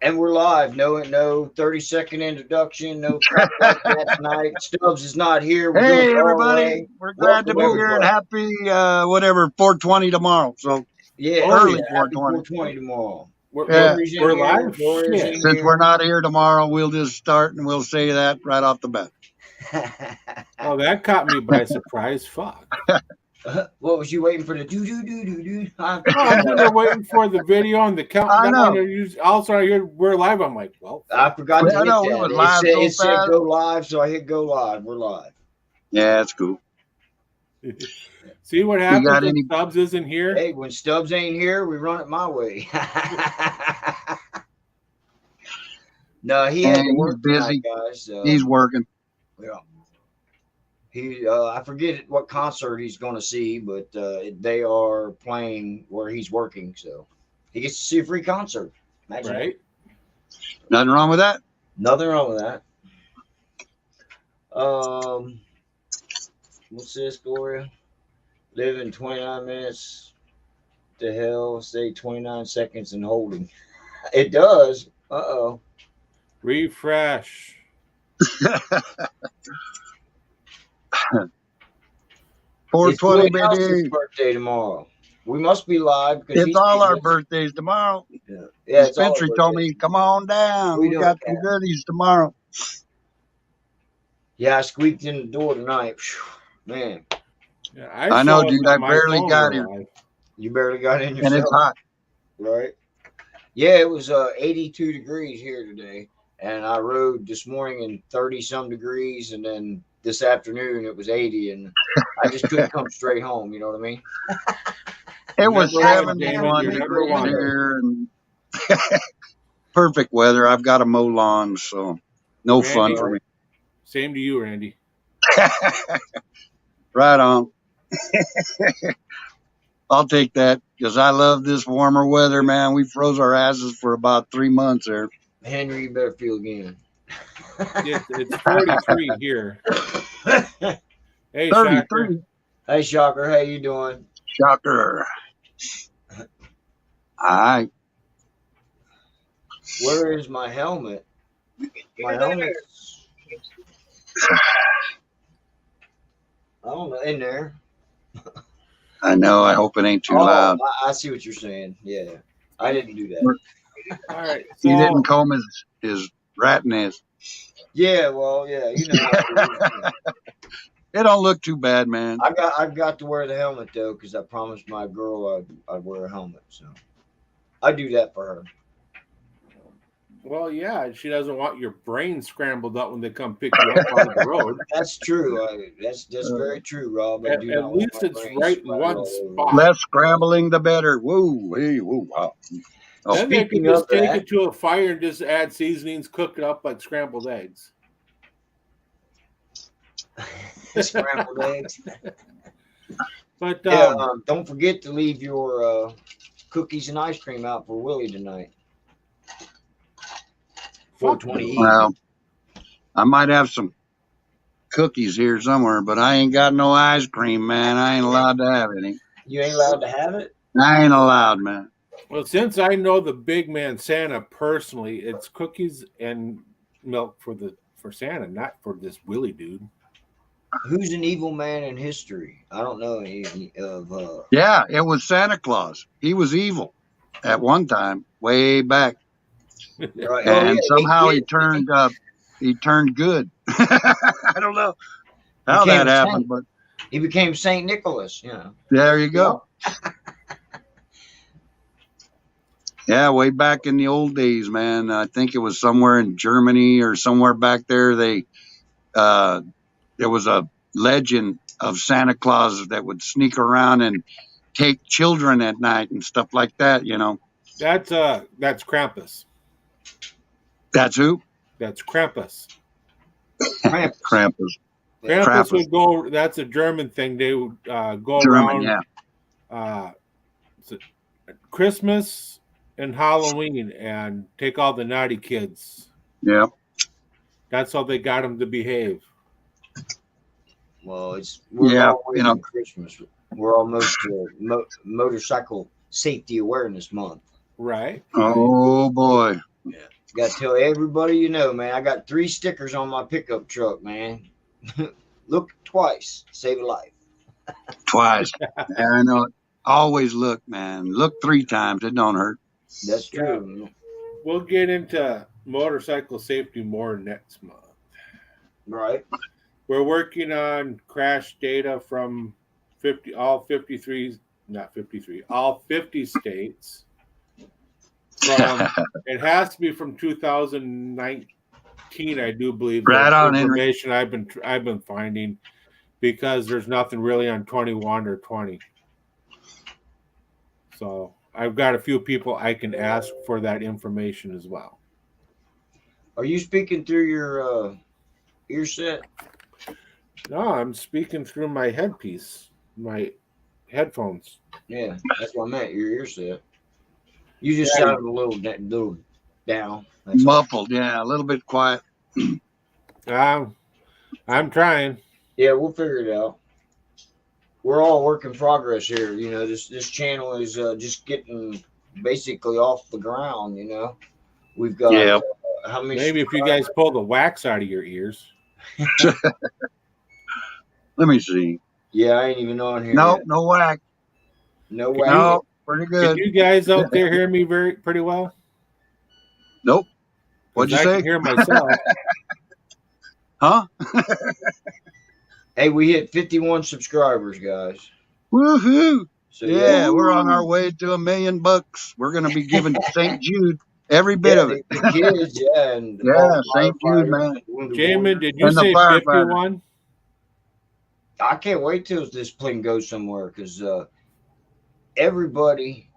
And we're live. No 30-second introduction. No crap like that tonight. Stubbs is not here. We're doing Hey, it our everybody. way. We're glad to Welcome, be here and everybody. happy, whatever, 420 tomorrow. So, Yeah, early happy 420. 420 tomorrow. Yeah. Lori's in We're here. live? Gloria's Shit. in Since here. we're not here tomorrow, we'll just start and we'll say that right off the bat. Oh, that caught me by surprise. Fuck. What was you waiting for the do? No, I'm sitting there waiting for the video and the countdown. know. And also, I hear we're live. I'm like, well, I forgot to I hit know, we that. was live It so said fast. go live, so I hit go live. We're live. Yeah, that's cool. see what happens got when any- Stubz isn't here? Hey, when Stubbs ain't here, we run it my way. No, he had to He's work busy. tonight, guys. He's working. Yeah. I forget what concert he's going to see, but they are playing where he's working, so he gets to see a free concert. Imagine Right? Nothing wrong with that. that. Nothing wrong with that. What's this, Gloria? Live in 29 minutes to hell, stay 29 seconds and holding. It does. Uh-oh. Refresh. 420, It's House's baby. birthday tomorrow. We must be live because It's all our birthdays tomorrow. Yeah, Yeah, it's all our Spencer told me, come on down. We We don't got some care. goodies tomorrow. Yeah, I squeaked in the door tonight. Whew, man, Yeah, I know, saw dude. on I my barely phone got we're here. live. you barely got in And yourself, it's hot. right? Yeah, it was 82 degrees here today, and I rode this morning in 30-some degrees, and then this afternoon it was 80, and I just couldn't come straight home. You know what I mean? It was Number one, David, 71 you're number degrees one. here and perfect weather. I've got to mow lawns, so no fun Randy. for me. Same to you, Randy. Right on. I'll take that because I love this warmer weather, man. We froze our asses for about 3 months there. Henry, you better feel again. It's 43 here. Hey, Shocker. 33. Hey, Shocker, how you doing? Shocker. All right. Where is my helmet? My helmet. I don't know. In there. I know. I hope it ain't too loud. I see what you're saying. Yeah, I didn't do that. All right. He So, didn't comb his rat nest. Yeah, well, yeah, you know. It don't look too bad, man. I've got to wear the helmet though because I promised my girl I'd wear a helmet. So I do that for her. well, yeah, she doesn't want your brain scrambled up when they come pick you up on the road. That's true. That's very true, Rob. I do not At want least my it's brain right in splattered one all over. spot. Less scrambling, the better. Woo, hey, woo, wow. Oh, Then they speaking could just of take that- it to a fire and just add seasonings, cook it up like scrambled eggs. Scrambled eggs. But Yeah, don't forget to leave your cookies and ice cream out for Willie tonight. 420. well, I might have some cookies here somewhere, but I ain't got no ice cream, man. I ain't allowed to have any. You ain't allowed to have it? I ain't allowed, man. well, since I know the big man Santa personally, it's cookies and milk for Santa, not for this Willie dude. Who's an evil man in history? I don't know any of. Yeah, it was Santa Claus. He was evil at one time, way back, Right. and somehow he did. turned good. I don't know how Became that a happened, saint. but He became Saint Nicholas. You know. there you go. Yeah, way back in the old days, man. I think it was somewhere in Germany or somewhere back there. There was a legend of Santa Claus that would sneak around and take children at night and stuff like that. You know, That's Krampus. that's who? That's Krampus. Krampus. Krampus. Krampus Krampus. would go. That's a German thing. They would go German, around yeah. Christmas and Halloween and take all the naughty kids. Yeah. That's how they got them to behave. Well, we're Yeah, always on Christmas. We're almost motorcycle safety awareness month. Right. Oh boy. Yeah. Got to tell everybody you know, man. I got 3 stickers on my pickup truck, man. Look twice, save a life. Twice. Yeah, I know it. Always look, man. Look 3 times. It don't hurt. That's Yeah, true. we'll get into motorcycle safety more next month. Right. We're working on crash data from all 53, not 53, all 50 states. From it has to be from 2019, I do believe. Right The on, Henry. information I've been finding, because there's nothing really on 21 or 20. So I've got a few people I can ask for that information as well. Are you speaking through your ear set? No, I'm speaking through my headpiece, my headphones. Yeah, that's what I meant. Your ear set. You just Yeah. sounded a little down. That's all. Muffled. Yeah, a little bit quiet. I'm trying. Yeah, we'll figure it out. We're all work in progress here. You know, this channel is just getting basically off the ground. You know, we've got Yeah. how many? Maybe if you guys pull the wax out of your ears. Let me see. Yeah, I ain't even on here. Nope, Yet. no whack. No way. No, pretty Can good. you guys out there hear me pretty well? Nope. What'd you I say? can hear myself. Huh? Hey, we hit 51 subscribers, guys. Woohoo! So Yeah, we're on our way to $1 million. We're going to be giving to St. Jude every bit of it. The kids, yeah, and Yeah, St. Jude, man. Jamin, did you And the say firefighter. 51? I can't wait till this plane goes somewhere because everybody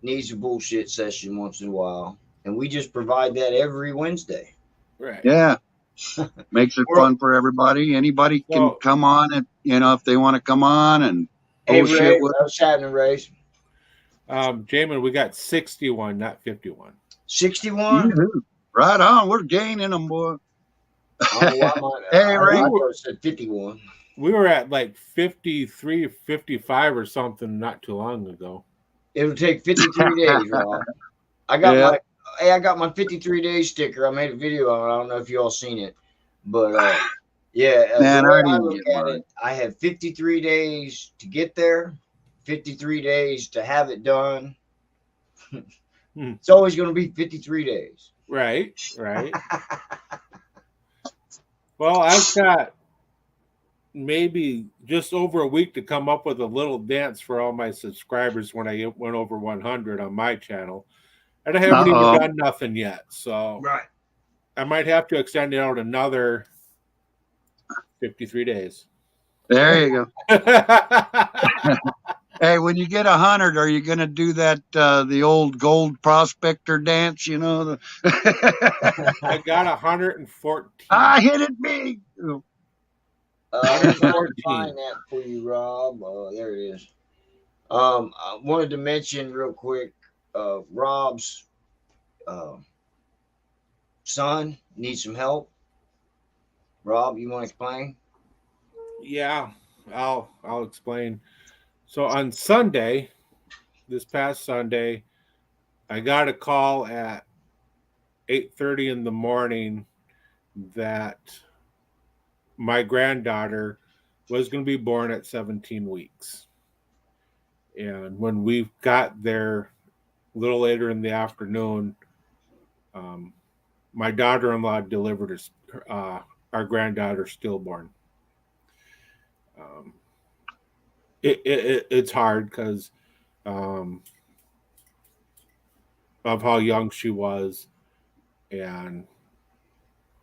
needs a bullshit session once in a while, and we just provide that every Wednesday. Right. Yeah. Makes it fun for everybody. Anybody can come on, and if they want to come on and bullshit. Hey, Ray, what's happening, Ray? Jamin, we got 61, not 51. 61? Right on. We're gaining them, boy. Hey, Ray. I said 51. We were at like 53, 55 or something not too long ago. It'll take 53 days, Rob. I got my 53 day sticker. I made a video on it. I don't know if you all seen it, but man, I look at it, I have 53 days to get there, 53 days to have it done. It's always going to be 53 days. Right. Well, I've got maybe just over a week to come up with a little dance for all my subscribers when I went over 100 on my channel. And I haven't even done nothing yet. So I might have to extend it out another 53 days. There you go. Hey, when you get 100, are you going to do that, the old gold prospector dance, I got 114. I hit it big. I'm trying to find that for you, Rob. There it is. I wanted to mention real quick, Rob's son needs some help. Rob, you want to explain? Yeah, I'll explain. So on Sunday, this past Sunday, I got a call at 8:30 in the morning that my granddaughter was going to be born at 17 weeks. And when we got there a little later in the afternoon, my daughter-in-law delivered our granddaughter stillborn. It's hard because of how young she was, and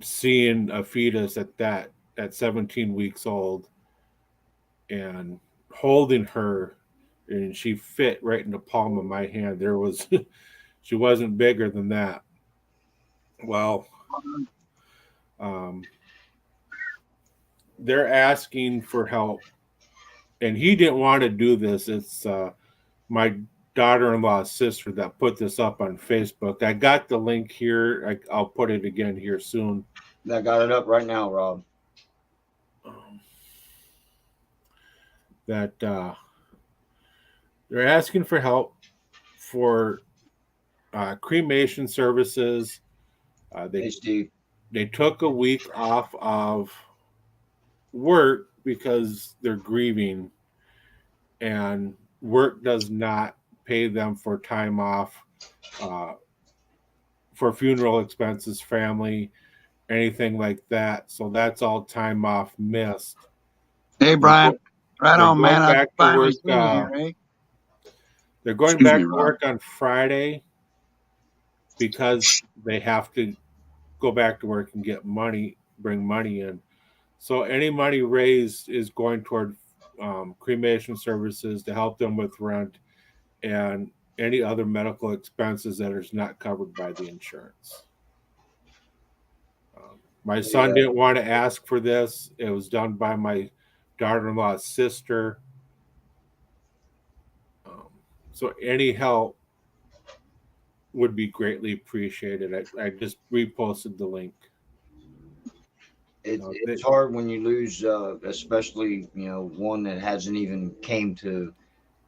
seeing a fetus at 17 weeks old and holding her, and she fit right in the palm of my hand. She wasn't bigger than that. Well, they're asking for help, and he didn't want to do this. It's my daughter-in-law's sister that put this up on Facebook. I got the link here. I'll put it again here soon. I got it up right now, Rob. That they're asking for help for cremation services They Hey, Steve. they took a week off of work because they're grieving, and work does not pay them for time off uh, for funeral expenses, family, anything like that. So that's all time off missed. Hey, They're Brian. go- Right they're on, going man. I back to finally work. seen you here, eh? They're going Excuse me, back to Rob. work on Friday because they have to go back to work and get money, bring money in. So any money raised is going toward cremation services to help them with rent and any other medical expenses that is not covered by the insurance. My son Yeah. didn't want to ask for this. It was done by my daughter-in-law's sister. Um, so any help would be greatly appreciated. I just reposted the link. It's hard when you lose, especially one that hasn't even came to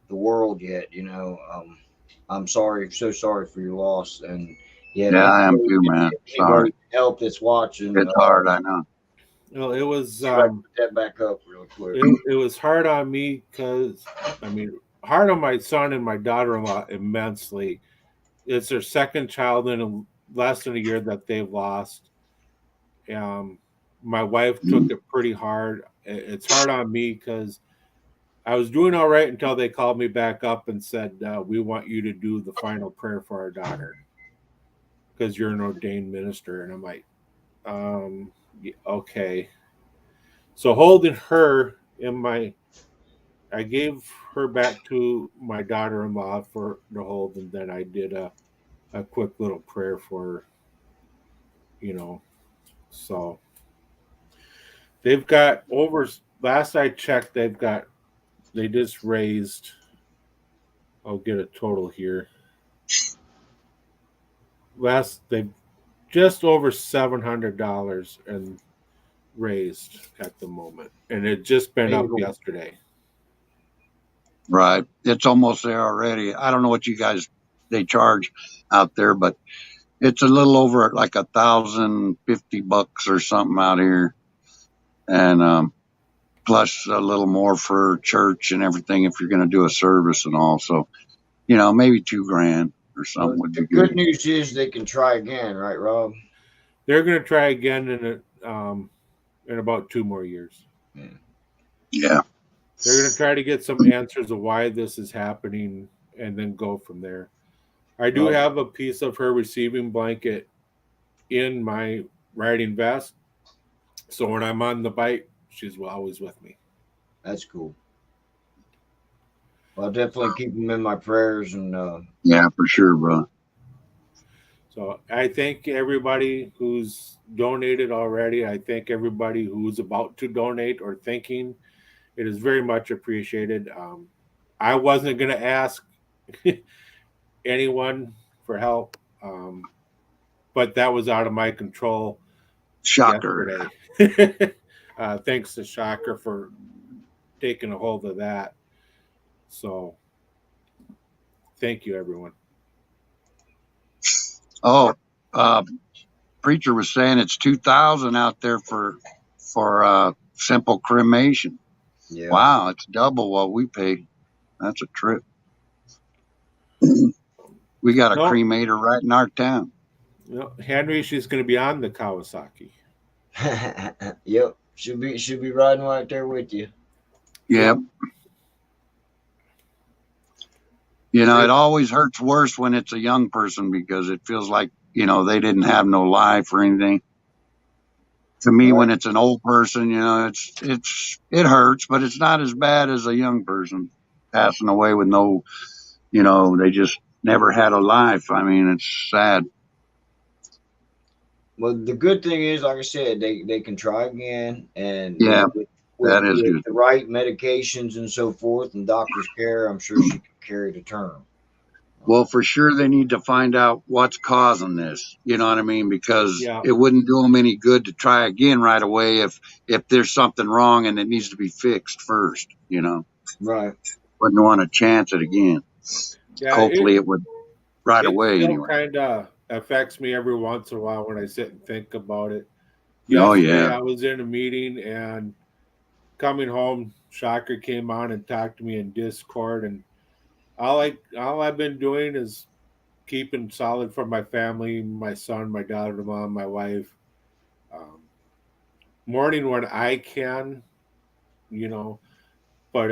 the world yet. I'm sorry, so sorry for your loss, and yeah, Yeah, I am too, man. if Sorry. anybody can help that's watching, It's hard, I know. It was see if I can put that back up real quick. it was hard on me because hard on my son and my daughter-in-law immensely. It's their second child in less than a year that they've lost. Um, my wife took it pretty hard. It's hard on me because I was doing all right until they called me back up and said, "We want you to do the final prayer for our daughter because you're an ordained minister." And I'm like, yeah, "Okay." So holding her in my, I gave her back to my daughter-in-law for the hold, and then I did a quick little prayer for her, you know. So they've got over. Last I checked, they just raised. I'll get a total here. Last they just over $700 and raised at the moment, and it just been up yesterday. Right. It's almost there already. I don't know what you guys they charge out there, but it's a little over like $1,050 or something out here, and plus a little more for church and everything if you're going to do a service and all. So maybe $2,000 or something would The be good good. news is they can try again, right, Rob? They're going to try again in about 2 more years. Yeah. They're going to try to get some answers of why this is happening and then go from there. I do have a piece of her receiving blanket in my riding vest. So when I'm on the bike, she's always with me. That's cool. Well, I'll definitely keep them in my prayers. And yeah, for sure, bro. So I thank everybody who's donated already. I thank everybody who's about to donate or thinking. It is very much appreciated. I wasn't going to ask anyone for help, but that was out of my control. Shocker. Yesterday. Thanks to Shocker for taking a hold of that. So thank you, everyone. Oh, preacher was saying it's 2,000 out there for simple cremation. yeah. Wow, it's double what we pay. That's a trip. We got a cremator right in our town. Henry, she's going to be on the Kawasaki. Yep, should be riding right there with you. Yep. It always hurts worse when it's a young person because it feels like they didn't have no life or anything. To me, when it's an old person, it hurts, but it's not as bad as a young person passing away with no, they just never had a life. I mean, it's sad. Well, the good thing is, like I said, they can try again, and with good. The right medications and so forth, and doctor's care, I'm sure she can carry to term. Well, for sure, they need to find out what's causing this. You know what I mean? Because it wouldn't do them any good to try again right away if there's something wrong and it needs to be fixed first. Right. Wouldn't want to chance it again. Yeah, hopefully it would right away still anyway. Kind of affects me every once in a while when I sit and think about it. Oh, Yesterday, yeah. I was in a meeting and coming home, Shocker came on and talked to me in Discord, and all I've been doing is keeping solid for my family, my son, my daughter-in-law, my wife. Morning when I can, you know, but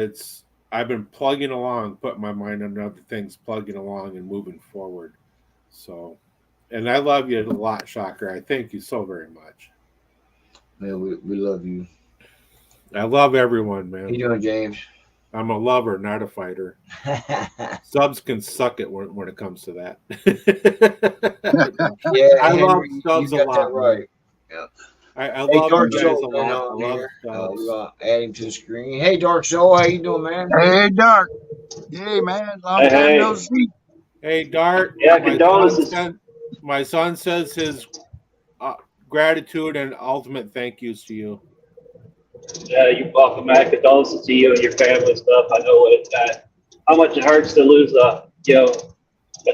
I've been plugging along, putting my mind on other things, plugging along and moving forward. So, and I love you a lot, Shocker. I thank you so very much. Man, we love you. I love everyone, How man. you doing, James? I'm a lover, not a fighter. Stubz can suck it when it comes to that. Yeah, I Henry, love you Stubz a got lot, that right. man. Yeah. I Hey, love you Dark guys Soul a been lot. I on love here. We're Stubz. gonna add him to the screen. Hey, Dark Soul, how you doing, man? Hey, Dark. Hey, man. Long Hey, time no hey. see. Hey, Dart. Yeah, condolences. My son says his gratitude and ultimate thank yous to you. Yeah, you're welcome, man. Condolences to you and your family and stuff. I know how much it hurts to lose a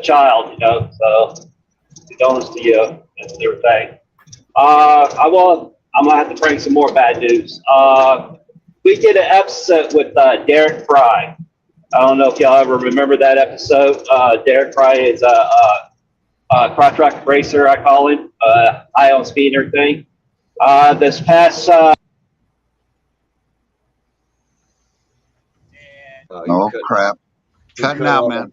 child, so condolences to you and everything. I'm gonna have to bring some more bad news. We did an episode with Derek Fry. I don't know if y'all ever remember that episode. Derek Fry is a crotch-rocket racer, I call him, high on speed and everything. This past Oh, crap. Cutting out, man.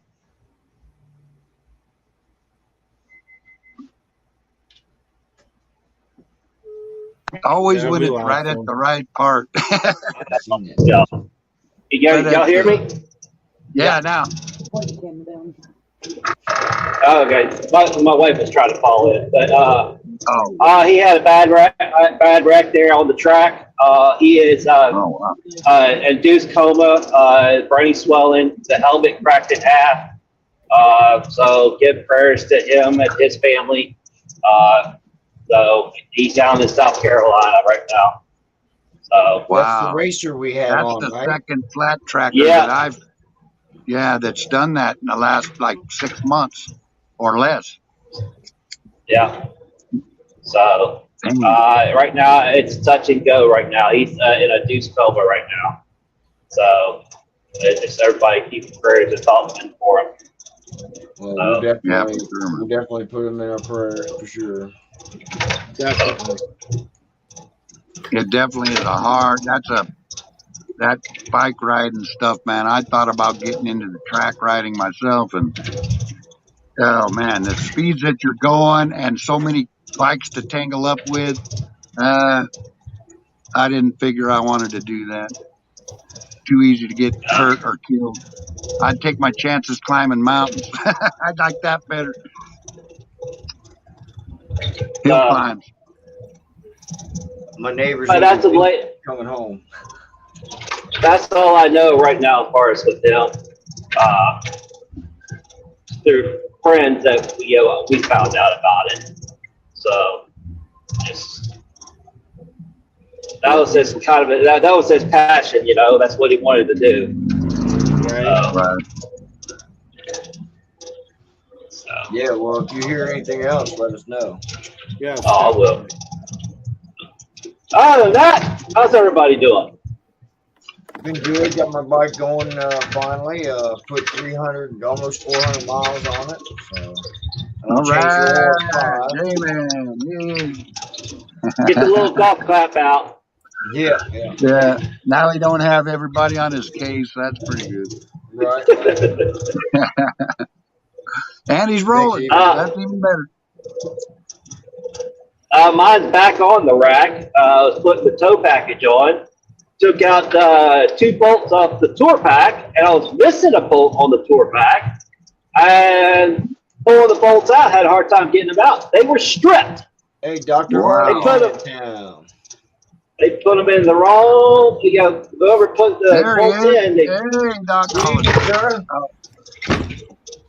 Always when it's right at the right part. y'all hear me? Yeah, now. Oh, okay. My wife was trying to call in, but he had a bad wreck there on the track. He is induced coma, brain swelling, the helmet cracked in half. So give prayers to him and his family. So he's down in South Carolina right now. So that's the racer we had that's on, the right? second flat tracker that that's done that in the last like 6 months or less. Yeah. So right now it's touch and go right now. He's in a induced coma right now. So just everybody keep prayers and thoughts in for him. Well, we'll definitely put him in our prayer for sure. Definitely. It definitely is that bike riding stuff, man. I thought about getting into the track riding myself, and oh man, the speeds that you're going and so many bikes to tangle up with. I didn't figure I wanted to do that. Too easy to get hurt or killed. I'd take my chances climbing mountains. I'd like that better. Hill climbs. My neighbor's coming home. That's all I know right now as far as with them. Through friends that we found out about it. So that was his that was his passion, that's what he wanted to do. Right. So. Yeah, well, if you hear anything else, let us know. Yeah. I will. Other than that, how's everybody doing? Been good. Got my bike going finally. Put 300, almost 400 miles on it. So, all right. Amen. Get the little golf clap out. Yeah. Now he don't have everybody on his case. That's pretty good. Right. And he's rolling. That's even better. Mine's back on the rack. I was putting the tow package on. Took out 2 bolts off the tour pack, and I was missing a bolt on the tour pack. And pulling the bolts out, had a hard time getting them out. They were stripped. Hey, Dr. They put them in the wrong, whoever put the bolts in.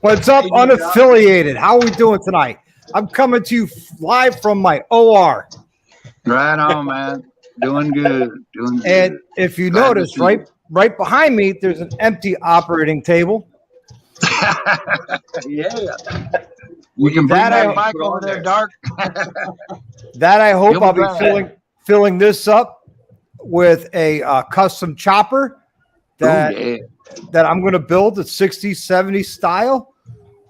What's up, unaffiliated? How are we doing tonight? I'm coming to you live from my OR. Right on, man. Doing good. And if you notice, right behind me, there's an empty operating table. Yeah. You can bring That that I- bike over there, Dark. That I hope You'll I'll be be glad. filling this up with a custom chopper that Ooh, yeah. that I'm going to build at 60s, 70s style.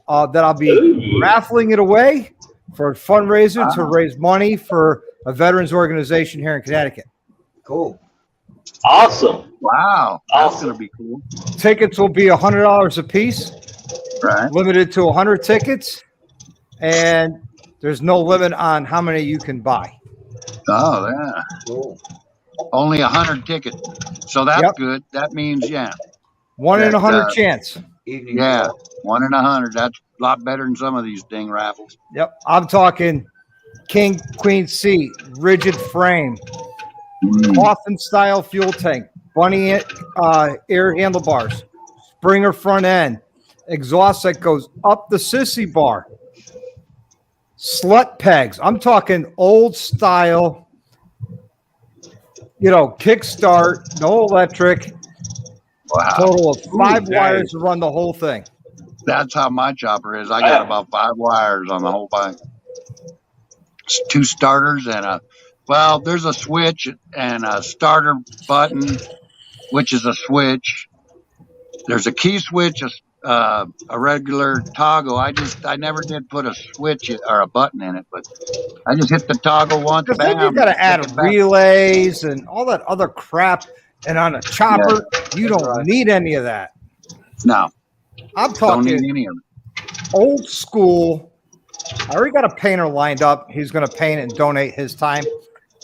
That I'll be Ooh. raffling it away for a fundraiser to Wow. raise money for a veterans organization here in Connecticut. Cool. Awesome. Wow. That's Awesome. going to be cool. Tickets will be $100 a piece, Right. limited to 100 tickets, and there's no limit on how many you can buy. Oh, yeah. Cool. Only 100 tickets. So that's Yep. good. That means, yeah. 1 in That, 100 chance. Evening. Yeah. Talk. 1 in 100. That's a lot better than some of these ding raffles. Yep. I'm talking king, queen seat, rigid frame, coffin style fuel tank, bunny air handlebars, Springer front end, exhaust that goes up the sissy bar, slut pegs. I'm talking old style, kickstart, no electric, Wow. total of 5 nice. wires to run the whole thing. That's how my chopper is. I got about 5 wires on the whole bike. It's 2 starters and there's a switch and a starter button, which is a switch. There's a key switch, a regular toggle. I never did put a switch or a button in it, but I just hit the toggle once. Because then you Bam. got to flick add it back. relays and all that other crap. And on a chopper, you don't Right. need any of that. No, I'm don't need talking any of it. old school. I already got a painter lined up. He's going to paint it and donate his time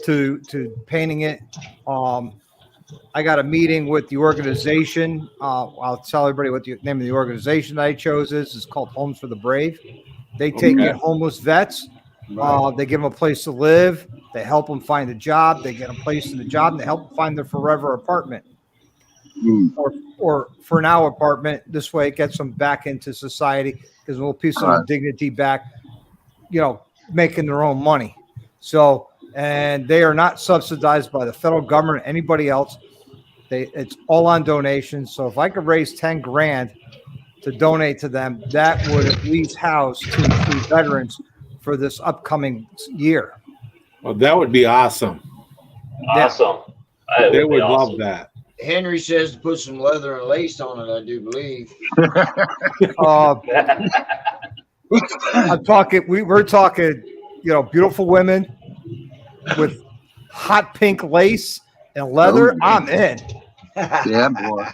to painting it. I got a meeting with the organization. I'll tell everybody what the name of the organization that I chose is. It's called Homes for the Brave. They take Okay. in homeless vets. Right. They give them a place to live. They help them find a job. They get them placed in the job, and they help them find their forever apartment Mm. or for now apartment. This way, it gets them back into society, because a little piece of their Right. dignity back, making their own money. So, and they are not subsidized by the federal government or anybody else. It's all on donations. So if I could raise 10 grand to donate to them, that would at least house 2 or 3 veterans for this upcoming year. Well, that would be awesome. Awesome. That They be would awesome. love that. Henry says to put some leather and lace on it, I do believe. I'm talking. We're talking. Beautiful women with hot pink lace and leather. Oh, I'm in. Yeah, boy.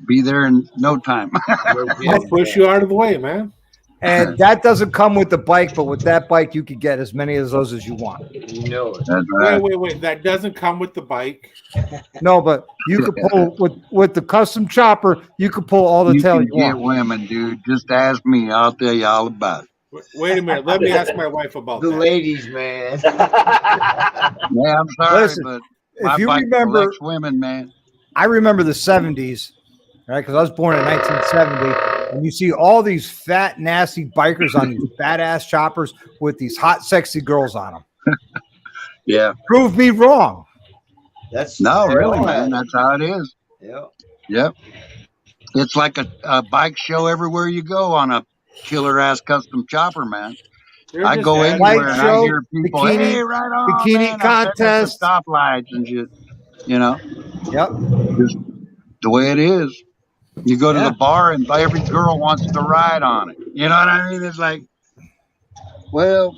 Be there in no time. I'll push you out of the way, man. And that doesn't come with the bike, but with that bike, you could get as many of those as you want. You know it. That's right. Wait. That doesn't come with the bike. No, but you could pull with the custom chopper. You could pull all the You tail can you get want. women, dude. Just ask me. I'll tell you all about it. Wait a minute. Let me ask my wife about The that. ladies, man. Yeah, I'm sorry, Listen, but my If you bike remember, collects women, man. I remember the 70s, right? Because I was born in 1970, and you see all these fat, nasty bikers on these badass choppers with these hot, sexy girls on them. Yeah. Prove me wrong. That's No, they really, all man. have it. That's how it is. Yeah. Yep. It's like a bike show everywhere you go on a killer ass custom chopper, man. They're I just go adding- anywhere Light and show, I hear people, bikini- hey, right on, bikini man. I'm sitting at the contest. stoplights and shit. You know, Yep. just the way it is. You go to Yeah. the bar and every girl wants to ride on it. You know what I mean? It's like, well,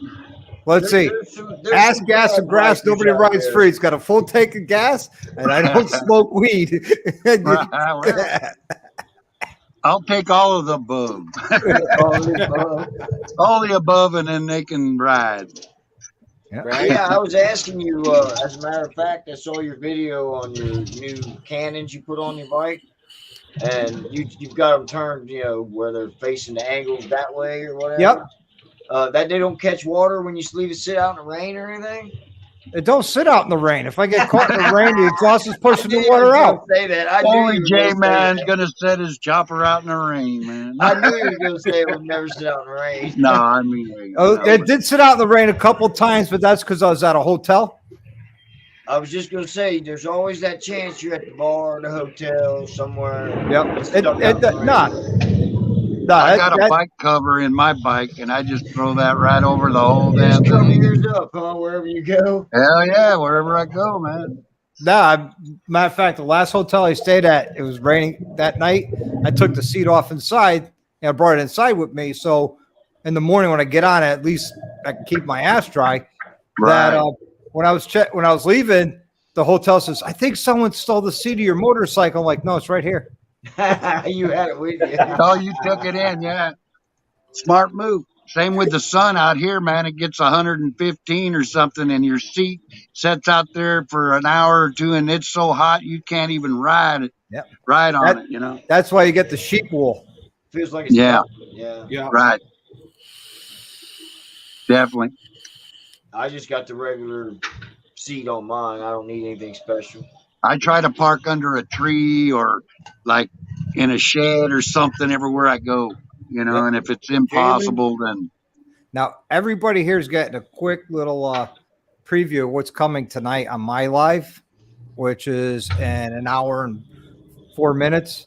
Let's see. There's Ass, some gas, bad and grass. bikers Nobody out rides there. free. It's got a full tank of gas, and I don't smoke weed. well, I'll take all of the above. All the above, and then they can ride. Right? Yeah, I was asking you. As a matter of fact, I saw your video on your new cannons you put on your bike, and you've got them turned, where they're facing the angles that way or whatever. Yep. That they don't catch water when you leave it sit out in the rain or anything. It don't sit out in the rain. If I get caught in the rain, the exhaust is pushing I the knew water you were out. gonna say that. I knew Only you were J gonna say Man's that. gonna set his chopper out in the rain, man. I knew you were gonna say it would never sit out in the rain. No, I mean, Oh, no, it did sit out in the rain a couple times, but that's because I was at a hotel. I was just gonna say, there's always that chance you're at the bar, the hotel, somewhere. Yep. Stuck out in the rain. No, I got a bike cover in my bike, and I just throw that right over the whole damn Just cover thing. yours up, huh? Wherever you go. Hell yeah, wherever I go, man. matter of fact, the last hotel I stayed at, it was raining that night. I took the seat off inside and I brought it inside with me. So in the morning when I get on, at least I can keep my ass dry. Right. That when I was leaving, the hotel says, "I think someone stole the seat of your motorcycle." I'm like, no, it's right here. You had it with you. Oh, you took it in, yeah. Smart move. Same with the sun out here, man. It gets 115 or something, and your seat sits out there for an hour or two, and it's so hot you can't even ride it. Yep. Ride on it, you know. That's why you get the sheep wool. Feels like it's Yeah. Yeah. Right. Definitely. I just got the regular seat on mine. I don't need anything special. I try to park under a tree or like in a shed or something everywhere I go, you know, Yep. and if it's impossible, then Now, everybody here is getting a quick little preview of what's coming tonight on my live, which is in an hour and 4 minutes.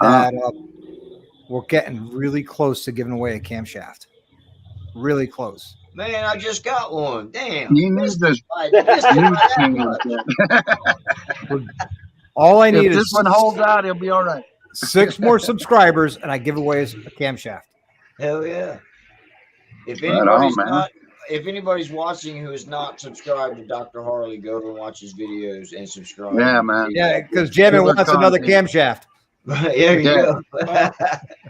That we're getting really close to giving away a camshaft. Really close. Man, I just got one. Damn. you need this. All I need If this is one holds out, it'll be all right. 6 more subscribers, and I give away a camshaft. Hell yeah. If Right on, anybody's man. not, if anybody's watching who is not subscribed to Dr. Harley, go over and watch his videos and subscribe. Yeah, man. Yeah, because Jamie Killer wants another content. camshaft. There you Yeah. go.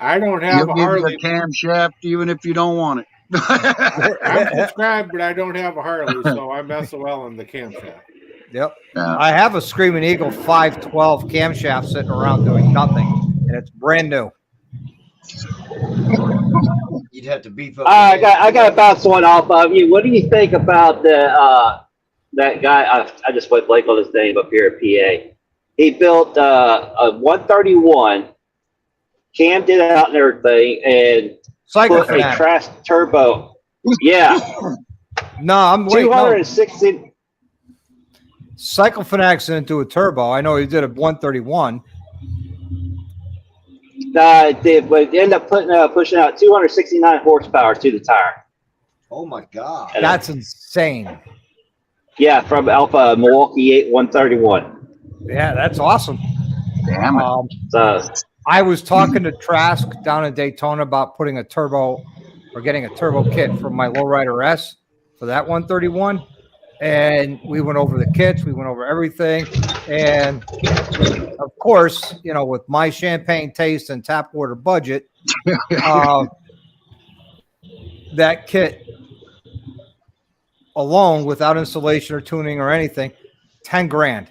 I don't have He'll a give you Harley. a camshaft even if you don't want it. I'm subscribed, but I don't have a Harley, so I'm SOL in the camshaft. Yep. Yeah. I have a Screaming Eagle 512 camshaft sitting around doing nothing, and it's brand new. You'd have to beef up. I got to bounce one off of you. What do you think about the that guy? I just went blank on his name up here at PA. He built a 131, cammed it out and everything, and Cycle put a Fanatic. trash turbo. Yeah, No, I'm waiting. No. 260. Cycle Fanatics didn't do a turbo. I know he did a 131. But end up pushing out 269 horsepower to the tire. Oh my God. That's insane. Yeah, from Alpha Milwaukee 131. Yeah, that's awesome. Damn it. So I was talking to Trask down in Daytona about putting a turbo or getting a turbo kit for my Lowrider S for that 131. And we went over the kits, we went over everything. And of course, you know, with my champagne taste and tap water budget, that kit alone without installation or tuning or anything, 10 grand.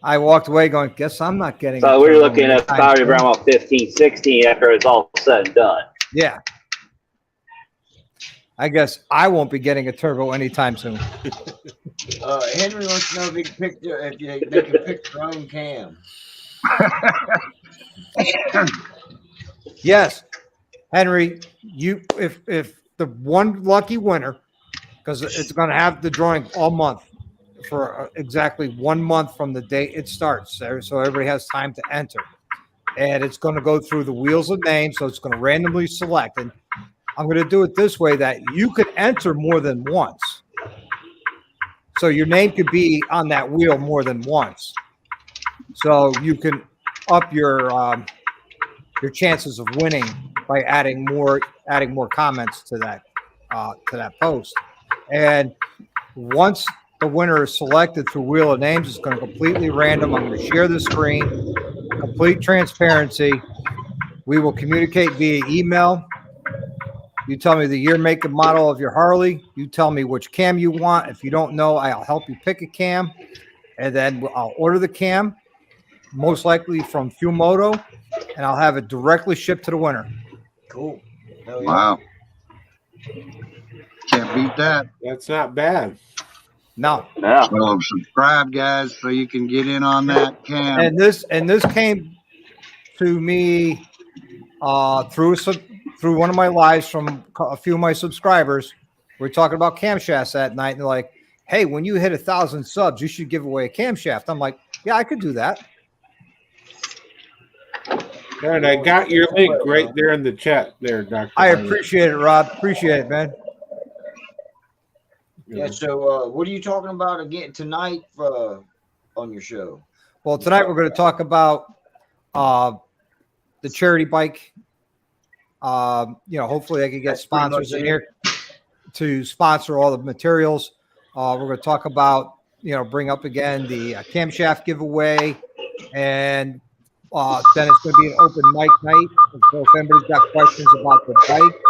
I walked away going, guess I'm not getting So a we're turbo looking at anytime probably soon. around about 15, 16 after it's all said and done. Yeah. I guess I won't be getting a turbo anytime soon. Henry wants to know if he can pick they can pick their own cam. Yes, Henry, you if the one lucky winner, because it's going to have the drawing all month for exactly 1 month from the date it starts, so everybody has time to enter, and it's going to go through the wheels of names, so it's going to randomly select, and I'm going to do it this way that you could enter more than once, so your name could be on that wheel more than once, so you can up your chances of winning by adding more comments to that post. And once the winner is selected through Wheel of Names, it's going to completely random. I'm going to share the screen, complete transparency. We will communicate via email. You tell me the year, make, and model of your Harley. You tell me which cam you want. If you don't know, I'll help you pick a cam, and then I'll order the cam, most likely from Fumoto, and I'll have it directly shipped to the winner. Cool. Hell yeah. Wow. Can't beat that. That's not bad. No. Yeah. So subscribe, guys, so you can get in on that cam. And this came to me through one of my lives from a few of my subscribers. We were talking about camshafts that night, and they're like, "Hey, when you hit 1,000 subs, you should give away a camshaft." I'm like, "Yeah, I could do that." And I got your link right there in the chat there, Dr. I Harley. appreciate it, Rob. Appreciate it, man. Yeah. So, what are you talking about again tonight on your show? Well, tonight we're going to talk about the charity bike. Hopefully I can get That's pretty much sponsors in it. here to sponsor all the materials. We're going to talk about, bring up again the camshaft giveaway, and then it's going to be an open mic night. So if anybody's got questions about the bike,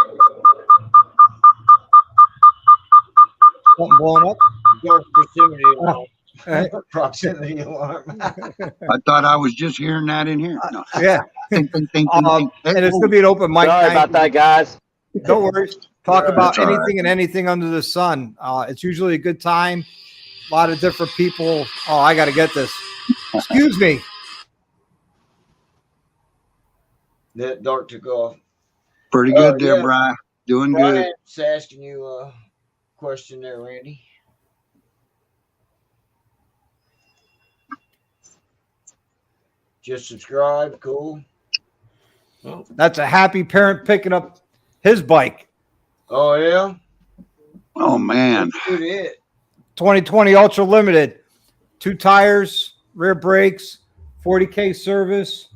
something blowing up. Dark proximity alarm. Eh, Proximity alarm. I thought I was just hearing that in here. No. yeah, Think, think, think, think, think. and it's going to be an open mic Sorry night. about that, guys. Don't worry. Talk about That's all right. anything and anything under the sun. It's usually a good time. A lot of different people. Oh, I got to get this. Excuse me. That Dark took off. Pretty good there, yeah. Bri. Doing good. Brian's asking you a question there, Randy. Just subscribe. Cool. Oh, That's a happy parent picking up his bike. Oh, yeah? Oh, man. That's good it. 2020 Ultra Limited. 2 tires, rear brakes, 40K service,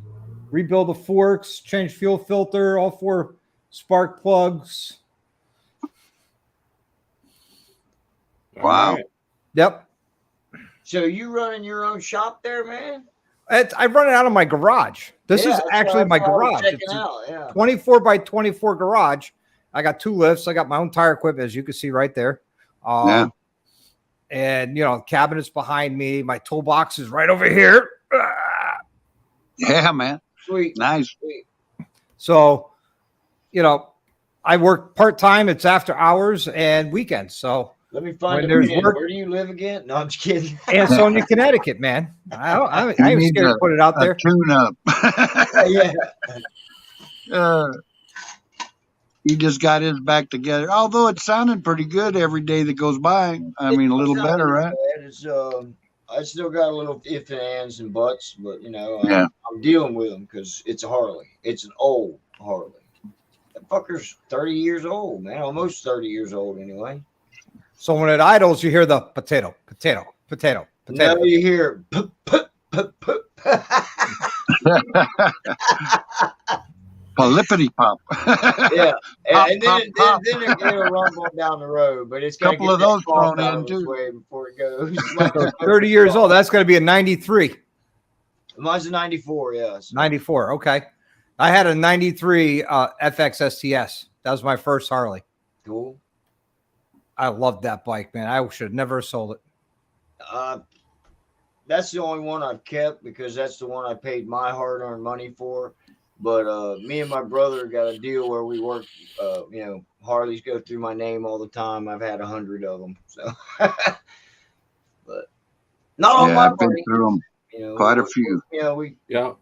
rebuild the forks, change fuel filter, all 4 spark plugs. all Wow. right. Yep. So you running your own shop there, man? I run it out of my garage. This Yeah, is that's actually what my I was garage. checking It's a out, yeah. 24 by 24 garage. I got 2 lifts. I got my own tire equipment, as you can see right there. Yeah. And, cabinets behind me. My toolbox is right over here. Yeah, man. Sweet. Nice. Sweet. So, I work part-time. It's after hours and weekends. So, Let me find When a there's pen. work- Where do you live again? No, I'm just kidding. Ansonia, Connecticut, man. I You ain't need scared to put it out A there. tune-up. Yeah. He just got his back together. Although it sounded pretty good every day that goes by. I mean, a little It's not better, too right? bad. It's I still got a little if and ands and buts, but Yeah. I'm dealing with them because it's a Harley. It's an old Harley. That fucker's 30 years old, man. Almost 30 years old, anyway. So when it idles, you hear the potato, potato, potato, potato. Now you hear pup, pup, pup, pup. Polippity pop. Yeah, Pop, and pop, then, pop. then it'll rumble down the road, but it's got to Couple get of that those cough thrown out in, of its too. way before it goes. Like So 30 years old. That's going to be a 93, Mine's a 94, yes. 94. Okay. I had a 93 FX STS. That was my first Harley. Cool. I loved that bike, man. I should have never sold it. That's the only one I've kept because that's the one I paid my hard-earned money for. But me and my brother got a deal where we work. Harleys go through my name all the time. I've had 100 of them, so but not on Yeah, my I've been money. through them. Quite a few. Yeah.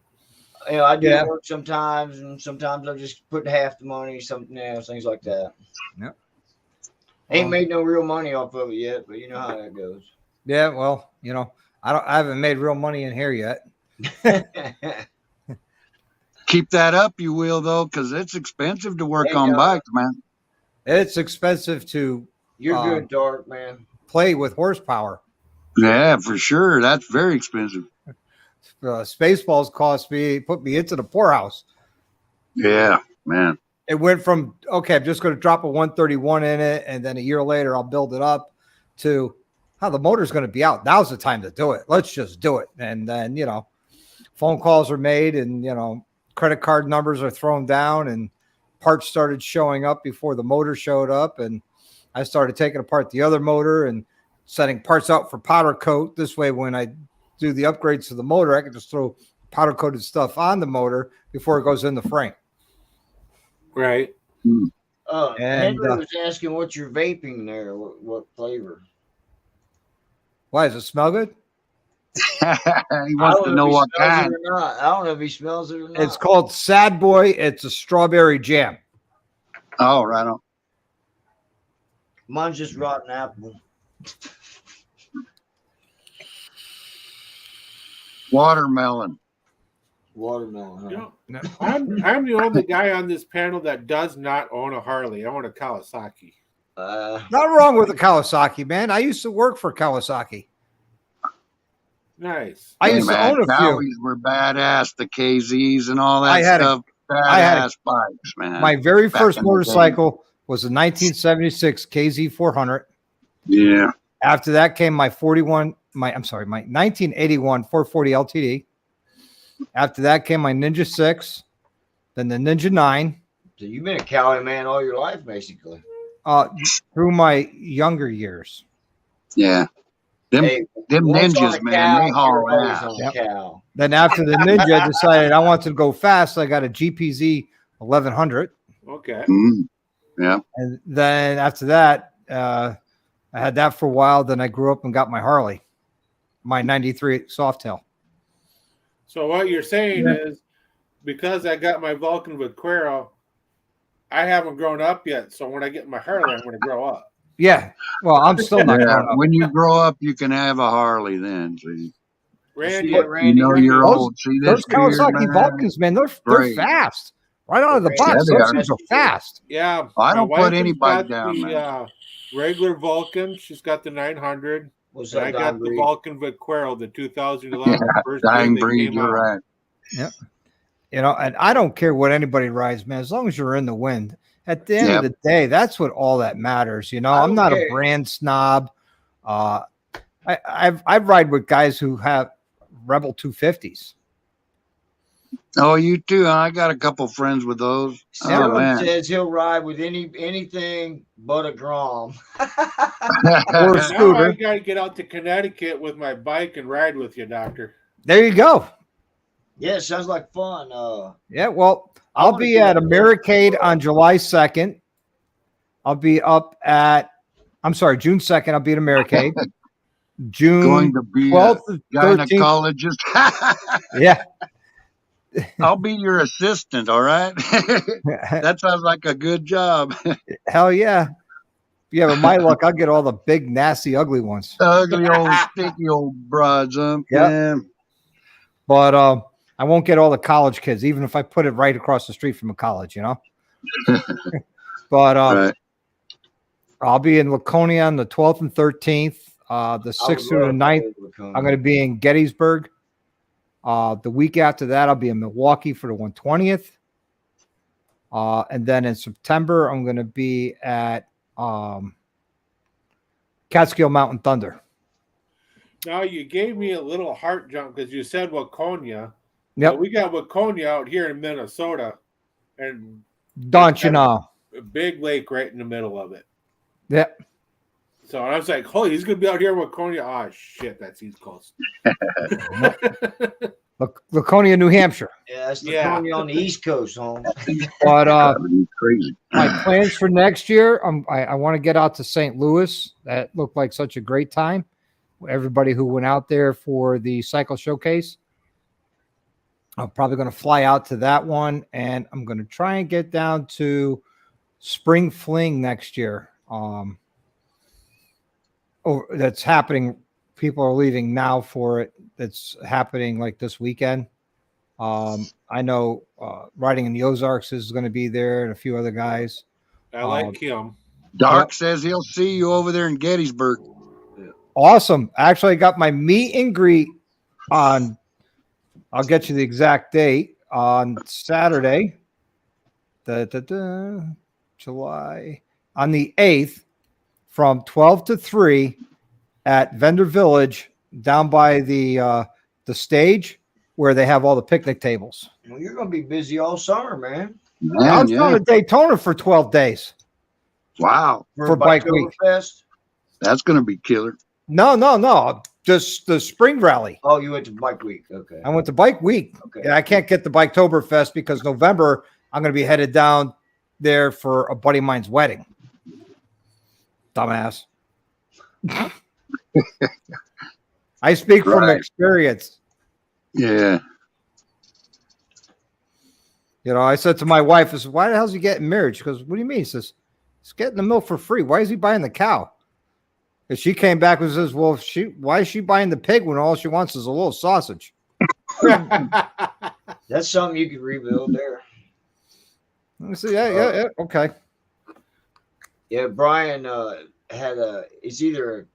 I do Yeah. work sometimes, and sometimes I just put half the money, things like that. Yep. Ain't made no real money off of it yet, but you know how that goes. Yeah, well, I haven't made real money in here yet. Keep that up, you will, though, because it's expensive to work Hey, on no. bikes, man. It's expensive to You're good, Dark, man. play with horsepower. Yeah, for sure. That's very expensive. Spaceballs put me into the poorhouse. Yeah, man. It went from, okay, I'm just going to drop a 131 in it, and then a year later I'll build it up, to the motor's going to be out. Now's the time to do it. Let's just do it. And then, phone calls are made, and, credit card numbers are thrown down, and parts started showing up before the motor showed up. And I started taking apart the other motor and setting parts out for powder coat. This way, when I do the upgrades to the motor, I can just throw powder coated stuff on the motor before it goes in the frame. Right. Henry was asking what's your vaping there? What flavor? Why, does it smell good? He wants to know what kind. I don't know if he smells it or not. It's called Sad Boy. It's a strawberry jam. Oh, right on. Mine's just rotten apple. Watermelon. Watermelon. Huh? You know, No. I'm the only guy on this panel that does not own a Harley. I own a Kawasaki. Not wrong with the Kawasaki, man. I used to work for Kawasaki. Nice. I Hey, used to man, own a few. Cowies were badass. The KZs and all that I had a- stuff. I had a- Badass bikes, man. My very Back first in the day. motorcycle was a 1976 KZ 400. Yeah. After that came my 1981 440 LTD. After that came my Ninja 6, then the Ninja 9. So you've been a Cali man all your life, basically. Through my younger years. Yeah. Them once on ninjas, a man, cow, they haul you're always ass. on a Yep. cow. Then after the Ninja, I decided I wanted to go fast. So I got a GPZ 1100. Okay. Yeah. And then after that, I had that for a while. Then I grew up and got my Harley, my 93 Softail. So what you're saying is, because I got my Vulcan with Quero, I haven't grown up yet. So when I get my Harley, I'm going to grow up. Yeah. Well, I'm still not Yeah. growing up. When you grow up, you can have a Harley then. See? Randy, See what Randy You know did? you're Those- old. See Those this beard, Kawasaki man? Vulcans, man, they're Great. fast. Right out of the Yeah, box. they Those are. things are fast. yeah. I my don't wife put any has bike got down, the man. regular Vulcan. She's got the 900. What's And that, I Don got the Breed? Vulcan Vaquero, the 2011 first year Dying they breed, came you're out. right. You know, and I don't care what anybody rides, man, as long as you're in the wind. At the end Yep. of the day, that's what all that matters. You know, I I'm don't not care. a brand snob. I've ride with guys who have Rebel 250s. Oh, you too. I got a couple friends with those. Oh Stubz man. says he'll ride with anything but a Grom. Or a Now I scooter. got to get out to Connecticut with my bike and ride with you, Doctor. There you go. Yeah, sounds like fun. Yeah, well, I I'll wanna be do at that. Americade on July 2nd. I'll be up at, I'm sorry, June 2nd. I'll be at Americade. June Going to be 12th a to 13th. gynecologist. Yeah. I'll be your assistant, all right? That sounds like a good job. Hell yeah. Yeah, with my luck, I'll get all the big, nasty, ugly ones. Ugly old sticky old broads, huh? Yep. Yeah. But I won't get all the college kids, even if I put it right across the street from a college, you know? But Right. I'll be in Laconia on the 12th and 13th. The 6th through the 9th, I'm going to be in Gettysburg. The week after that, I'll be in Milwaukee for the 120th. And then in September, I'm going to be at Catskill Mountain Thunder. Now you gave me a little heart jump because you said Waconia. Yep. But we got Waconia out here in Minnesota, and Don't you know? a big lake right in the middle of it. Yep. So I was like, "Holy, he's gonna be out here in Waconia." Oh shit, that's East Coast. Laconia, New Hampshire. Yeah, that's the Yeah. pony on the East Coast, home. But Crazy. my plans for next year, I want to get out to St. Louis. That looked like such a great time. Everybody who went out there for the cycle showcase. I'm probably going to fly out to that one, and I'm going to try and get down to Spring Fling next year. That's happening. People are leaving now for it. That's happening like this weekend. I know Riding in the Ozarks is going to be there, and a few other guys. I like him. Dark Yep. says he'll see you over there in Gettysburg. Awesome. Actually, I got my meet and greet on, I'll get you the exact date, on Saturday, July, on the 8th from 12 to 3 at Vendor Village down by the stage where they have all the picnic tables. Well, you're going to be busy all summer, man. I Man, was going yeah. to Daytona for 12 days. Wow. For Bike Week. Fest. That's going to be killer. No. Just the spring rally. Oh, you went to Bike Week. Okay. I went to Bike Week. Okay. Yeah, I can't get the Biketoberfest because November I'm going to be headed down there for a buddy of mine's wedding. Dumbass. I speak from Right. experience. Yeah. You know, I said to my wife, I said, why the hell's he getting married? She goes, what do you mean? He says, he's getting the milk for free. Why is he buying the cow? And she came back and says, well, why is she buying the pig when all she wants is a little sausage? That That's something you could rebuild there. Let me see. Yeah. Okay. Yeah, Brian had it's either